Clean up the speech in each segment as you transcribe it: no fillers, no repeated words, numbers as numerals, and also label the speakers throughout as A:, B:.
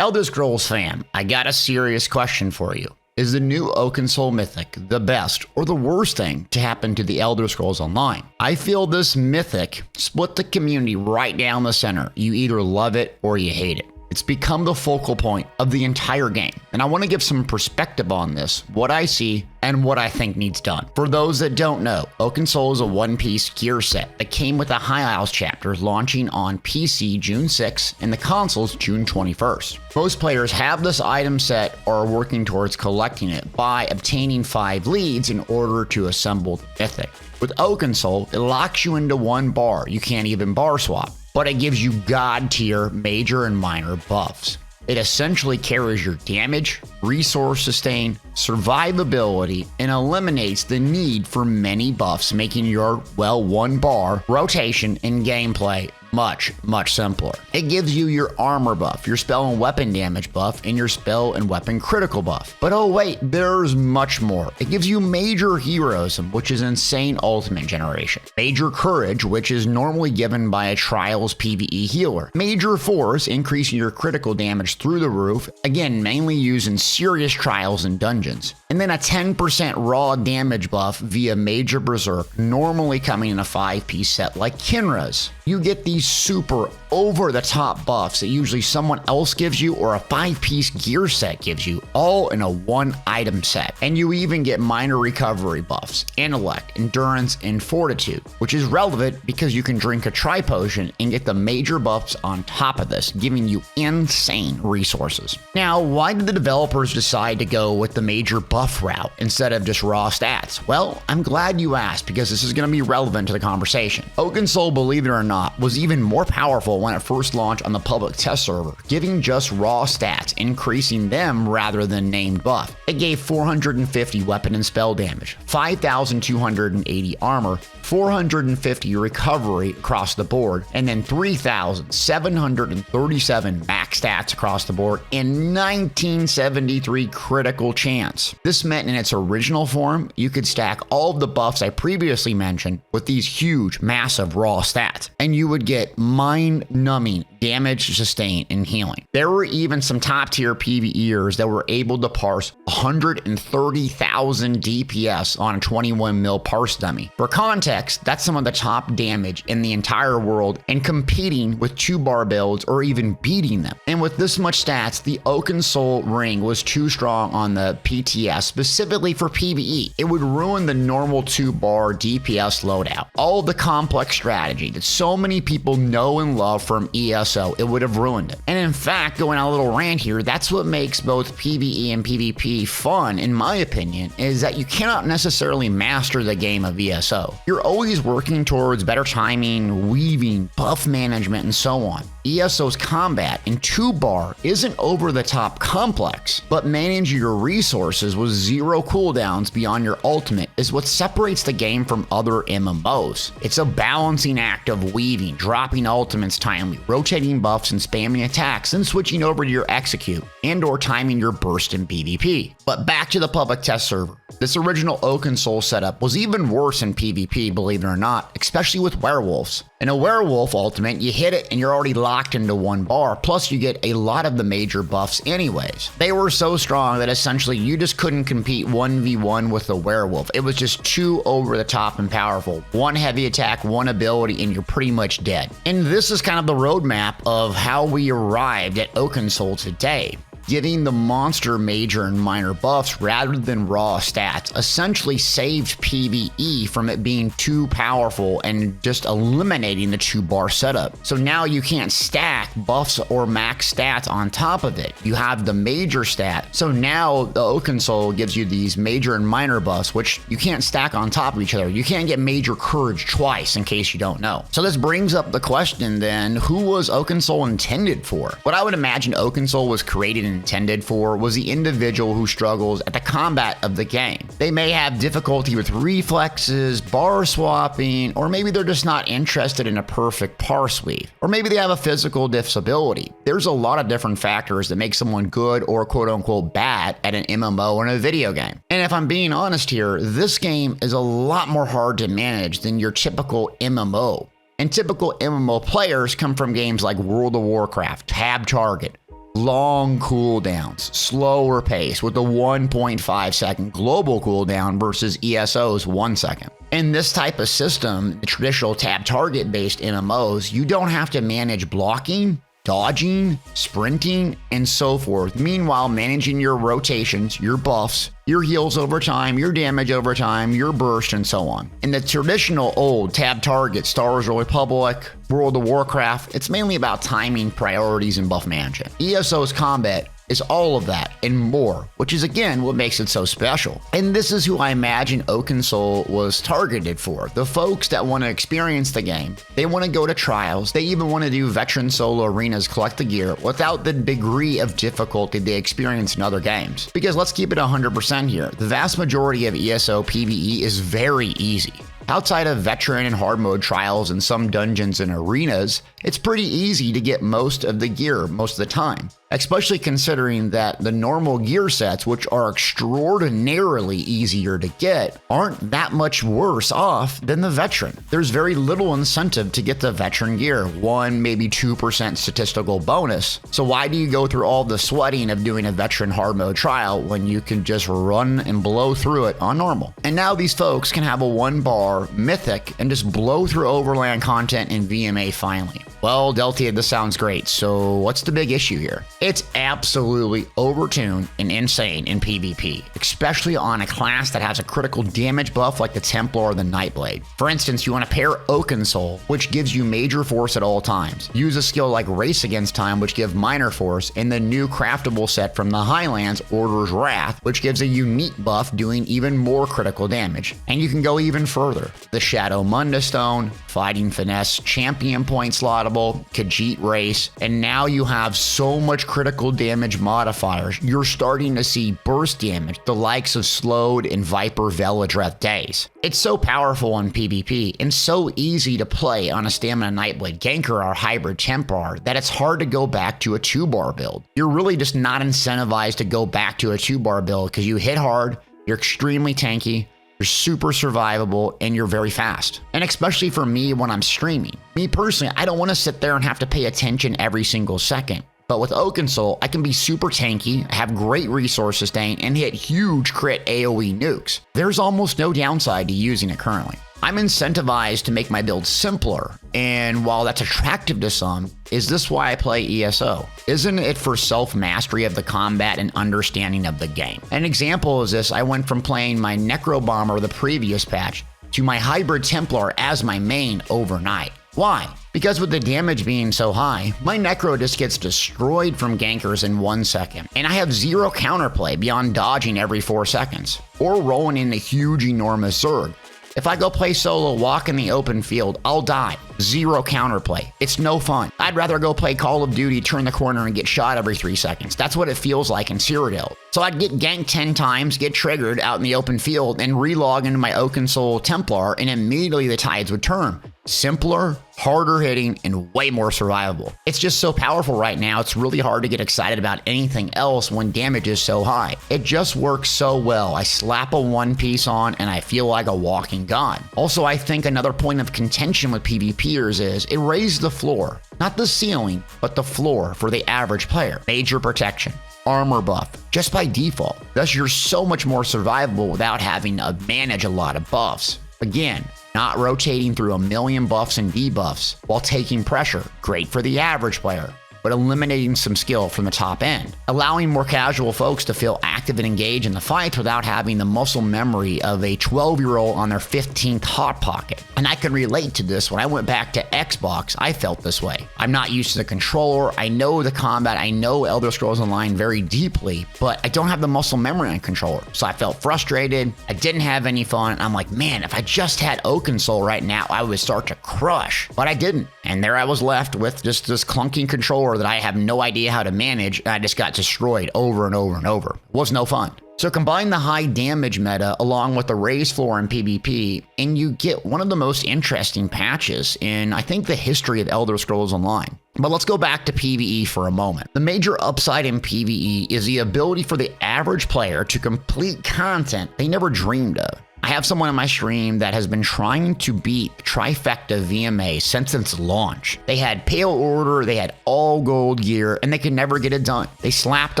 A: Elder Scrolls fam, I got a serious question for you. Is the new Oakensoul mythic the best or the worst thing to happen to the Elder Scrolls Online? I feel this mythic split the community right down the center. You either love it or you hate it. It's become the focal point of the entire game, and I want to give some perspective on this, what I see, and what I think needs done. For those that don't know, Oakensoul is a one-piece gear set that came with the High Isles chapter launching on PC June 6 and the consoles June 21st. Most players have this item set or are working towards collecting it by obtaining 5 leads in order to assemble the mythic. With Oakensoul, it locks you into one bar. You can't even bar swap, but it gives you god tier major and minor buffs. It essentially carries your damage, resource sustain, survivability, and eliminates the need for many buffs, making your, well, one bar rotation and gameplay much simpler. It gives you your armor buff, your spell and weapon damage buff, and your spell and weapon critical buff. But oh wait, there's much more. It gives you major heroism, which is insane ultimate generation. Major courage, which is normally given by a trials PvE healer. Major force, increasing your critical damage through the roof, again mainly used in serious trials and dungeons. And then a 10% raw damage buff via Major Berserk, normally coming in a 5-piece set like Kinra's. You get these super over-the-top buffs that usually someone else gives you or a 5-piece gear set gives you, all in a one-item set. And you even get minor recovery buffs, intellect, endurance, and fortitude, which is relevant because you can drink a tri-potion and get the major buffs on top of this, giving you insane resources. Now, why did the developers decide to go with the major buff route instead of just raw stats? Well, I'm glad you asked because this is going to be relevant to the conversation. Oakensoul, believe it or not, was even more powerful when it first launched on the public test server, giving just raw stats, increasing them rather than named buff. It gave 450 weapon and spell damage, 5,280 armor, 450 recovery across the board, and then 3,737 max stats across the board, and 1973 critical chance. This meant in its original form, you could stack all of the buffs I previously mentioned with these huge, massive raw stats, and you would get mind-numbing damage, sustain, and healing. There were even some top-tier PvEers that were able to parse 130,000 DPS on a 21 mil parse dummy. For context, that's some of the top damage in the entire world and competing with 2-bar builds or even beating them. And with this much stats, the Oakensoul ring was too strong on the PTS, specifically for PvE. It would ruin the normal 2-bar DPS loadout. All of the complex strategy that so many people know and love from ESO, it would have ruined it. And in fact, going on a little rant here, that's what makes both PvE and PvP fun, in my opinion, is that you cannot necessarily master the game of ESO. You're always working towards better timing, weaving, buff management, and so on. ESO's combat in 2-bar isn't over-the-top complex, but managing your resources with 0 cooldowns beyond your ultimate is what separates the game from other MMOs. It's a balancing act of weaving, dropping ultimates timely, rotating buffs and spamming attacks, and switching over to your execute, and or timing your burst in PvP. But back to the public test server. This original Oakensoul setup was even worse in PvP, believe it or not, especially with werewolves. In a werewolf ultimate, you hit it and you're already locked into 1 bar, plus you get a lot of the major buffs anyways. They were so strong that essentially you just couldn't compete 1v1 with the werewolf. It was just too over the top and powerful. 1 heavy attack, 1 ability, and you're pretty much dead. And this is kind of the roadmap of how we arrived at Oakensoul today. Giving the monster major and minor buffs rather than raw stats essentially saved PvE from it being too powerful and just eliminating the 2-bar setup. So now you can't stack buffs or max stats on top of it. You have the major stat. So now the Oakensoul gives you these major and minor buffs, which you can't stack on top of each other. You can't get major courage twice, in case you don't know. So this brings up the question then, who was Oakensoul intended for? What I would imagine Oakensoul was created intended for was the individual who struggles at the combat of the game. They may have difficulty with reflexes, bar swapping, or maybe they're just not interested in a perfect parse weave. Or maybe they have a physical disability. There's a lot of different factors that make someone good or quote unquote bad at an MMO or in a video game. And if I'm being honest here, this game is a lot more hard to manage than your typical MMO. And typical MMO players come from games like World of Warcraft, Tab Target, long cooldowns, slower pace with a 1.5 second global cooldown versus ESO's 1 second. In this type of system, the traditional tab target based MMOs, you don't have to manage blocking, dodging, sprinting, and so forth. Meanwhile, managing your rotations, your buffs, your heals over time, your damage over time, your burst, and so on. In the traditional old tab target, Star Wars Republic, World of Warcraft, it's mainly about timing, priorities, and buff management. ESO's combat is all of that and more, which is again what makes it so special. And this is who I imagine Oakensoul was targeted for. The folks that want to experience the game. They want to go to trials. They even want to do veteran solo arenas, collect the gear without the degree of difficulty they experience in other games. Because let's keep it 100% here. The vast majority of ESO PvE is very easy. Outside of veteran and hard mode trials and some dungeons and arenas, it's pretty easy to get most of the gear most of the time, especially considering that the normal gear sets, which are extraordinarily easier to get, aren't that much worse off than the veteran. There's very little incentive to get the veteran gear, 1, maybe 2% statistical bonus. So why do you go through all the sweating of doing a veteran hard mode trial when you can just run and blow through it on normal? And now these folks can have a 1-bar mythic and just blow through overland content in VMA finally. Well, Deltia, this sounds great. So what's the big issue here? It's absolutely overtuned and insane in PvP, especially on a class that has a critical damage buff like the Templar or the Nightblade. For instance, you want to pair Oakensoul, which gives you major force at all times. Use a skill like Race Against Time, which gives minor force, and the new craftable set from the Highlands, Order's Wrath, which gives a unique buff doing even more critical damage. And you can go even further. The Shadow Munda Stone, Fighting Finesse, Champion Point Slottable, Khajiit Race, and now you have so much critical damage modifiers. You're starting to see burst damage, the likes of Slowed and Viper Veladreth Days. It's so powerful in PvP and so easy to play on a Stamina Nightblade Ganker or Hybrid Templar that it's hard to go back to a 2-bar build. You're really just not incentivized to go back to a 2-bar build because you hit hard, you're extremely tanky, you're super survivable, and you're very fast. And especially for me when I'm streaming. Me personally, I don't want to sit there and have to pay attention every single second. But with Oakensoul, I can be super tanky, have great resource sustain, and hit huge crit AoE nukes. There's almost no downside to using it currently. I'm incentivized to make my build simpler, and while that's attractive to some, is this why I play ESO? Isn't it for self-mastery of the combat and understanding of the game? An example is this: I went from playing my Necro Bomber the previous patch to my Hybrid Templar as my main overnight. Why? Because with the damage being so high, my Necro just gets destroyed from gankers in 1 second, and I have zero counterplay beyond dodging every 4 seconds, or rolling in a huge enormous Zerg. If I go play solo walk in the open field, I'll die. Zero counterplay. It's no fun. I'd rather go play Call of Duty, turn the corner, and get shot every 3 seconds. That's what it feels like in Cyrodiil. So I'd get ganked 10 times, get triggered out in the open field, and relog into my Oakensoul Templar, and immediately the tides would turn. Simpler, harder hitting, and way more survivable. It's just so powerful right now, it's really hard to get excited about anything else when damage is so high. It just works so well. I slap a 1-piece on and I feel like a walking god. Also, I think another point of contention with PvPers is it raised the floor. Not the ceiling, but the floor for the average player. Major protection, armor buff, just by default. Thus, you're so much more survivable without having to manage a lot of buffs. Again, not rotating through a million buffs and debuffs while taking pressure. Great for the average player, but eliminating some skill from the top end, allowing more casual folks to feel active and engage in the fights without having the muscle memory of a 12-year-old on their 15th Hot Pocket. And I can relate to this. When I went back to Xbox, I felt this way. I'm not used to the controller. I know the combat. I know Elder Scrolls Online very deeply, but I don't have the muscle memory on controller. So I felt frustrated. I didn't have any fun. I'm like, man, if I just had Oakensoul right now, I would start to crush. But I didn't. And there I was left with just this clunky controller that I have no idea how to manage, and I just got destroyed over and over and over. It was no fun. So combine the high damage meta along with the raised floor in PvP, and you get one of the most interesting patches in, I think, the history of Elder Scrolls Online. But let's go back to PvE for a moment. The major upside in PvE is the ability for the average player to complete content they never dreamed of. I have someone in my stream that has been trying to beat Trifecta VMA since its launch. They had Pale Order, they had all gold gear, and they could never get it done. They slapped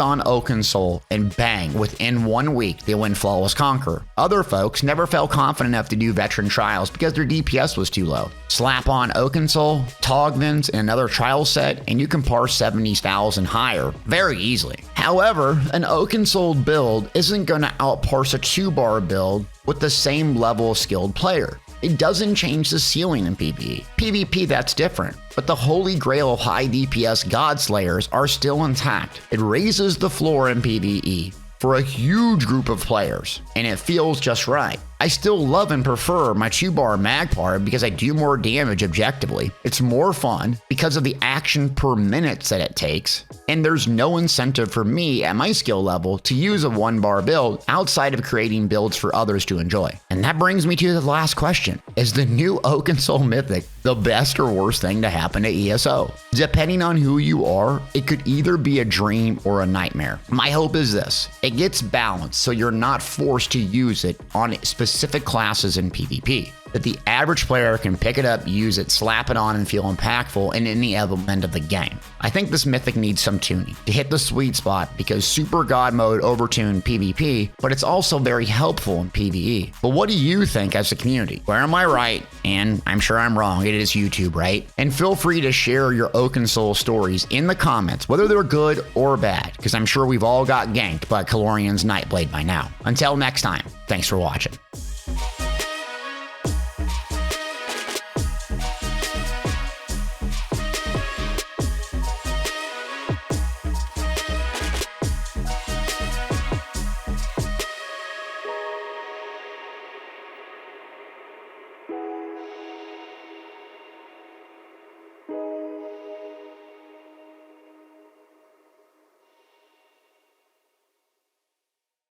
A: on Oakensoul, and bang, within 1 week, they win Flawless Conqueror. Other folks never felt confident enough to do veteran trials because their DPS was too low. Slap on Oakensoul, Togvins, and another trial set, and you can parse 70,000 higher very easily. However, an Oakensoul build isn't going to outparse a 2-bar build with the same level of skilled player. It doesn't change the ceiling in PvE. PvP, that's different, but the holy grail of high DPS God Slayers are still intact. It raises the floor in PvE for a huge group of players, and it feels just right. I still love and prefer my 2-bar Magpar because I do more damage objectively. It's more fun because of the action per minute that it takes, and there's no incentive for me at my skill level to use a 1-bar build outside of creating builds for others to enjoy. And that brings me to the last question. Is the new Oakensoul Mythic the best or worst thing to happen to ESO? Depending on who you are, it could either be a dream or a nightmare. My hope is this: it gets balanced so you're not forced to use it on specific classes in PvP. That the average player can pick it up, use it, slap it on, and feel impactful in any element of the game. I think this mythic needs some tuning to hit the sweet spot because Super God Mode overtuned PvP, but it's also very helpful in PvE. But what do you think as a community? Where am I right? And I'm sure I'm wrong. It is YouTube, right? And feel free to share your Oakensoul stories in the comments, whether they're good or bad, because I'm sure we've all got ganked by Calorian's Nightblade by now. Until next time, thanks for watching.